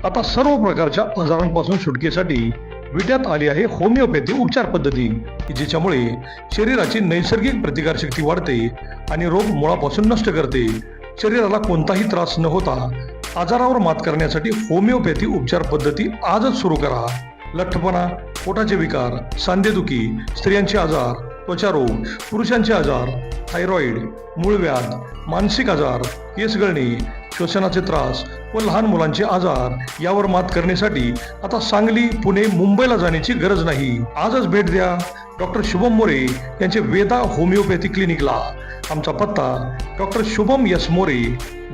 आता सर्व प्रकारच्या आजारांपासून सुटकेसाठी विट्यात आली आहे होमिओपॅथी उपचार पद्धती, जिच्यामुळे शरीराची नैसर्गिक प्रतिकारशक्ती वाढते आणि रोग मुळापासून नष्ट करते. शरीराला कोणताही त्रास न होता आजारावर मात करण्यासाठी होमिओपॅथी उपचार पद्धती आजच सुरू करा. लठ्ठपणा, पोटाचे विकार, सांधेदुखी, स्त्रियांचे आजार, त्वचारोग, पुरुषांचे आजार, थायरॉइड, मूळव्याध, मानसिक आजार, केस गळणे, श्वसनाचे त्रास व लहान मुलांचे आजार यावर मात करण्यासाठी आता सांगली, पुणे, मुंबईला जाण्याची गरज नाही. आजच भेट द्या डॉक्टर शुभम मोरे यांचे वेदा होमिओपॅथी क्लिनिकला. आमचा पत्ता डॉक्टर शुभम एस मोरे,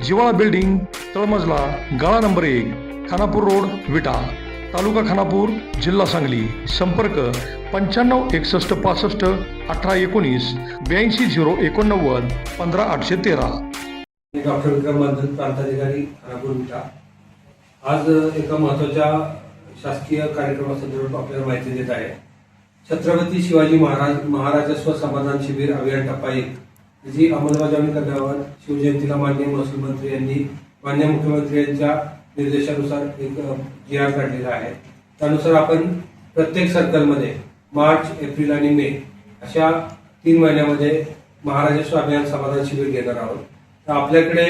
जिवाळा बिल्डिंग, तळमजला, गाळा नंबर 1, खानापूर रोड, विटा, तालुका खानापूर, जिल्हा सांगली. संपर्क 95 61 65 18 19 82 089 15 813. डॉक्टर विक्रम बंधन, प्रांताधिकारी खानापूर विटा. आज एका महत्त्वाच्या शासकीय कार्यक्रमासंदर्भात आपल्याला माहिती देत आहे. छत्रपती शिवाजी महाराजस्व समाधान शिबिर अभियान टप्पा 1 जी अंमलबजावणी करण्यावर शिवजयंतीला माननीय महसूल मंत्री यांनी माननीय मुख्यमंत्री यांच्या निर्देशानुसार एक GR काढलेला आहे. त्यानुसार आपण प्रत्येक सर्कलमध्ये मार्च, एप्रिल आणि मे अशा 3 महिन्यामध्ये महाराजस्व अभियान समाधान शिबिर घेणार आहोत. तर आपल्याकडे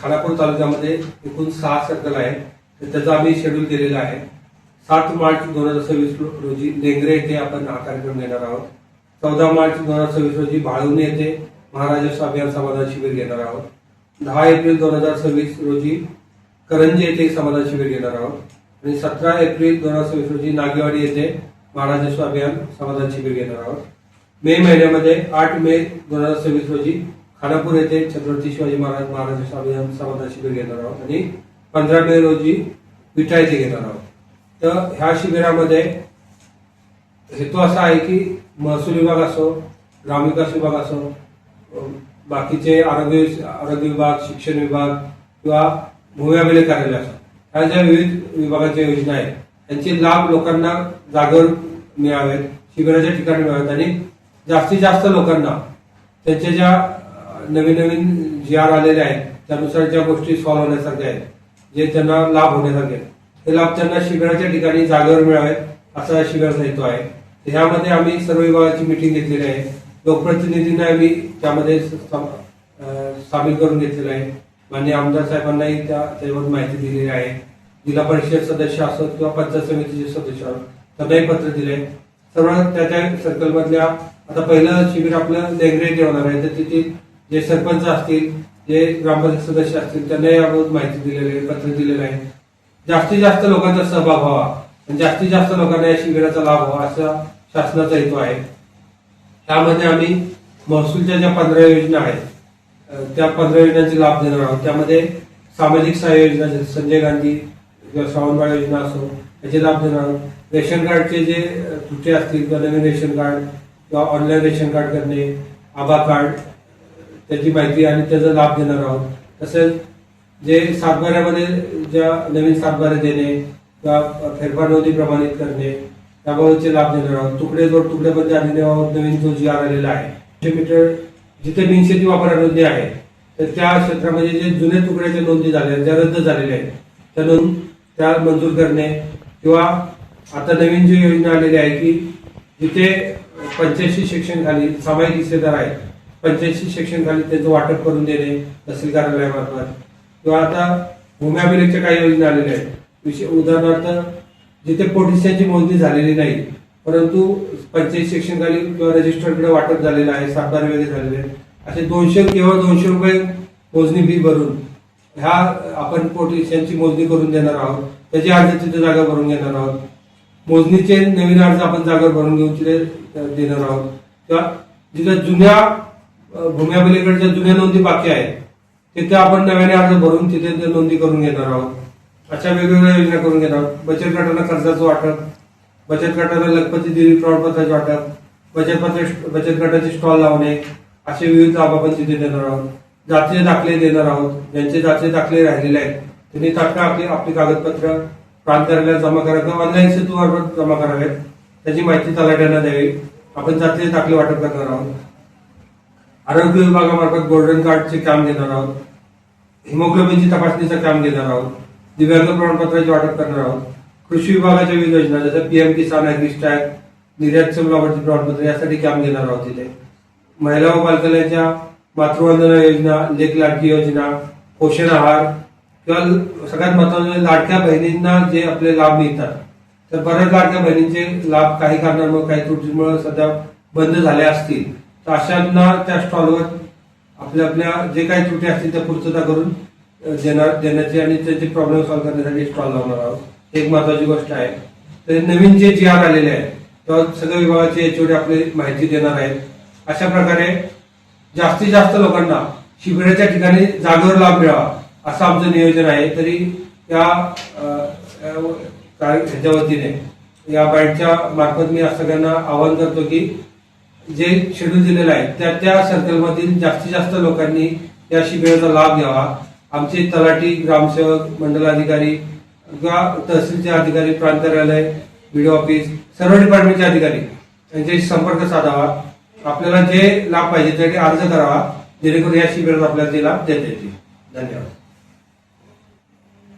खानापूर तालुक्यामध्ये एकूण 6 सर्कल आहेत. तर त्याचा आम्ही शेड्यूल केलेला आहे. 7 मार्च 2026 रोजी लेंगरे येथे आपण हा कार्यक्रम घेणार आहोत. 14 मार्च 2026 रोजी भाळवणी येथे महाराजस्व अभियान समाधान शिबिर घेणार आहोत. 10 एप्रिल 2026 रोजी करंजी येथे समाधान शिबिर घेणार आहोत. आणि 17 एप्रिल 2026 रोजी नागेवाडी येथे महाराजस्व अभियान समाधान शिबिर घेणार आहोत. मे महिन्यामध्ये 8 मे 2026 रोजी खानापूर येथे छत्रपती शिवाजी महाराजस्व अभियान समाधान शिबिर घेणार आहोत आणि 15 मे रोजी विटा येथे घेणार आहोत. तर ह्या शिबिरामध्ये हेतू असा आहे की महसूल विभाग असो, ग्रामविकास विभाग असो, बाकीचे आरोग्य विभाग, शिक्षण विभाग किंवा भूमी अभिलेख कार्यालय असो, ह्या ज्या विविध विभागाच्या योजना आहेत त्यांचे लाभ लोकांना जागेवर मिळावेत, शिबिराच्या ठिकाणी मिळावेत आणि जास्तीत जास्त लोकांना त्यांच्या ज्या नवीन GR आलेले आहेत त्यानुसार ज्या गोष्टी सॉल्व्ह होण्यासारख्या आहेत, जे त्यांना लाभ होण्यासारखे आहेत, ते लाभ त्यांना शिबिराच्या ठिकाणी जागेवर मिळावेत असा शिबिराचा हेतू आहे. ह्यामध्ये आम्ही सर्व विभागाची मीटिंग घेतलेली आहे. लोकप्रतिनिधींना आम्ही त्यामध्ये सामील करून घेतलेलं आहे. माननीय आमदार साहेबांनाही त्यावर माहिती दिलेली आहे. जिल्हा परिषद सदस्य असोत किंवा पंचायत समितीचे सदस्य असोत त्यांनाही पत्र दिले. सर्व त्या सर्कलमधल्या आता पहिलं शिबिर आपलं लेंगरे येथे होणार आहे. तर तिथे जे सरपंच असतील, जे ग्रामपंचायत सदस्य असतील त्यांनाही याबाबत माहिती दिलेली आहे, पत्र दिलेलं आहे. जास्तीत जास्त लोकांचा सहभाग व्हावा आणि जास्तीत जास्त लोकांना या शिबिराचा लाभ व्हावा असा शासनाचा हेतू आहे. त्यामध्ये आम्ही महसूलच्या ज्या 15 योजना आहेत त्या 15 योजनांचे लाभ देणार आहोत. त्यामध्ये सामाजिक सहाय्य योजना, संजय गांधी किंवा श्रावणबाळ योजना असो याचे लाभ देणार आहोत. रेशन कार्डचे जे तुटे असतील किंवा नवीन रेशन कार्ड किंवा ऑनलाईन रेशन कार्ड करणे, आभा कार्ड त्याची माहिती आणि त्याचा लाभ देणार आहोत. तसेच जे सातबाऱ्यामध्ये ज्या नवीन सातबारे देणे किंवा फेरफार नोंदी प्रमाणित करणे त्याबाबतचे लाभ देणार आहोत. तुकडेबंदी अधिनियमाबाबत नवीन जो GR आलेला आहे, मीटर जिथे बिनशेती वापर नोंदी आहे तर त्या क्षेत्रामध्ये जे जुने तुकड्याच्या नोंदी झाल्या ज्या रद्द झालेल्या आहेत त्या नोंद त्या मंजूर करणे किंवा आता नवीन जी योजना आलेली आहे की जिथे 85 सेक्शन खाली सामायिक हिस्सेदार आहेत, 85 सेक्शन खाली त्याचं वाटप करून देणे तहसील कार्यालयामार्फत किंवा आता भूमी अभिलेखच्या काही योजना आलेल्या आहेत. उदाहरणार्थ जिथे पोटिसांची मोजणी झालेली नाही परंतु 85 सेक्शन खाली किंवा रजिस्टरकडे वाटप झालेलं आहे, सातबारे वगैरे झालेले आहेत, असे 200 केवळ 200 रुपये मोजणी फी भरून ह्या आपण पोटिसांची मोजणी करून देणार आहोत. त्याची अर्ज तिथे जागा भरून घेणार आहोत. मोजणीचे नवीन अर्ज आपण जागा भरून घेऊन तिथे देणार आहोत किंवा जिथे जुन्या भूमी अभिलेखच्या जुन्या नोंदी बाकी आहेत तिथे आपण नव्याने अर्ज भरून तिथे नोंदी करून घेणार आहोत. अशा वेगवेगळ्या योजना करून घेणार आहोत. बचत गटांना कर्जाचं वाटप, बचत गटांना लखपती देवी प्रमाणपत्राचे वाटप, बचत गटाचे स्टॉल लावणे असे विविध लाभ आपण तिथे देणार आहोत. जातीय दाखले देणार आहोत. ज्यांचे जातीय दाखले राहिलेले आहेत त्यांनी तात्काळ आपली कागदपत्र प्रांत कार्यालयात जमा करावे, ऑनलाईन सेतूमार्फत जमा करावेत. त्याची माहिती तलाठ्यांना द्यावी. आपण जातीय दाखले वाटप करणार आहोत. आरोग्य विभागामार्फत गोल्डन कार्डचे काम घेणार आहोत. हिमोग्लोबिनची तपासणीचं काम घेणार आहोत. दिव्यांग प्रमाणपत्राचे वाटप करणार आहोत. कृषी विभागाच्या विविध योजना जसं पीएम किसान ॲग्रीस्टॅग, निर्यातक्षम लाभार्थी प्रमाणपत्र यासाठी कॅम्प घेणार आहोत तिथे. महिला व बालकल्याणच्या मातृवंदना योजना, लेख लाडकी योजना, पोषण आहार किंवा सगळ्यात महत्त्वाचं लाडक्या बहिणींना जे आपले लाभ मिळतात, तर बऱ्याच लाडक्या बहिणींचे लाभ काही कारणांमुळे काही त्रुटीमुळे सध्या बंद झाले असतील, तर अशांना त्या स्टॉलवर आपल्या जे काही त्रुटी असतील त्या पूर्तता करून देण्याची आणि त्याचे प्रॉब्लेम सॉल्व्ह करण्यासाठी स्टॉल लावणार आहोत. एक महत्वाची गोष्ट आहे. तर नवीन जे GR आलेले आहे तेव्हा सगळ्या विभागाचे HOD आपली माहिती देणार आहेत. अशा प्रकारे जास्तीत जास्त लोकांना शिबिराच्या ठिकाणी जागेवर लाभ मिळावा असं आमचं नियोजन आहे. तरी या ह्याच्या वतीने या बाईटच्या मार्फत मी सगळ्यांना आवाहन करतो की जे शेड्यूल दिलेलं आहे त्या सर्कलमधील जास्तीत जास्त लोकांनी या शिबिराचा लाभ घ्यावा. आमचे तलाठी, ग्रामसेवक, मंडलाधिकारी किंवा तहसीलचे अधिकारी, प्रांत कार्यालय, BDO ऑफिस, सर्व डिपार्टमेंटचे अधिकारी यांच्याशी संपर्क साधावा. आपल्याला जे लाभ पाहिजे त्यासाठी अर्ज करावा, जेणेकरून या शिबिरात आपल्याला ते लाभ देता येतील. धन्यवाद.